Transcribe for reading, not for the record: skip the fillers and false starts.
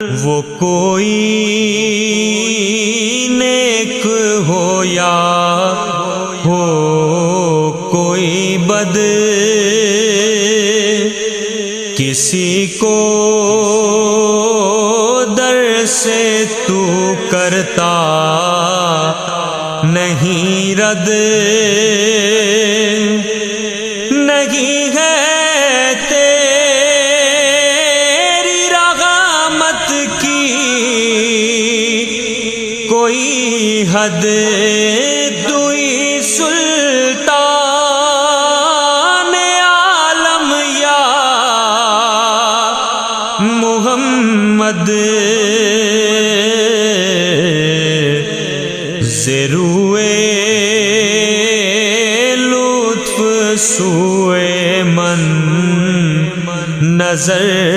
وہ کوئی نیک ہو یا ہو کوئی بد، کسی کو در سے تو کرتا نہیں رد، نہیں ہے کوئی حد، دوئی سلطان عالم یا محمد، زروئے لطف سوئے من نظر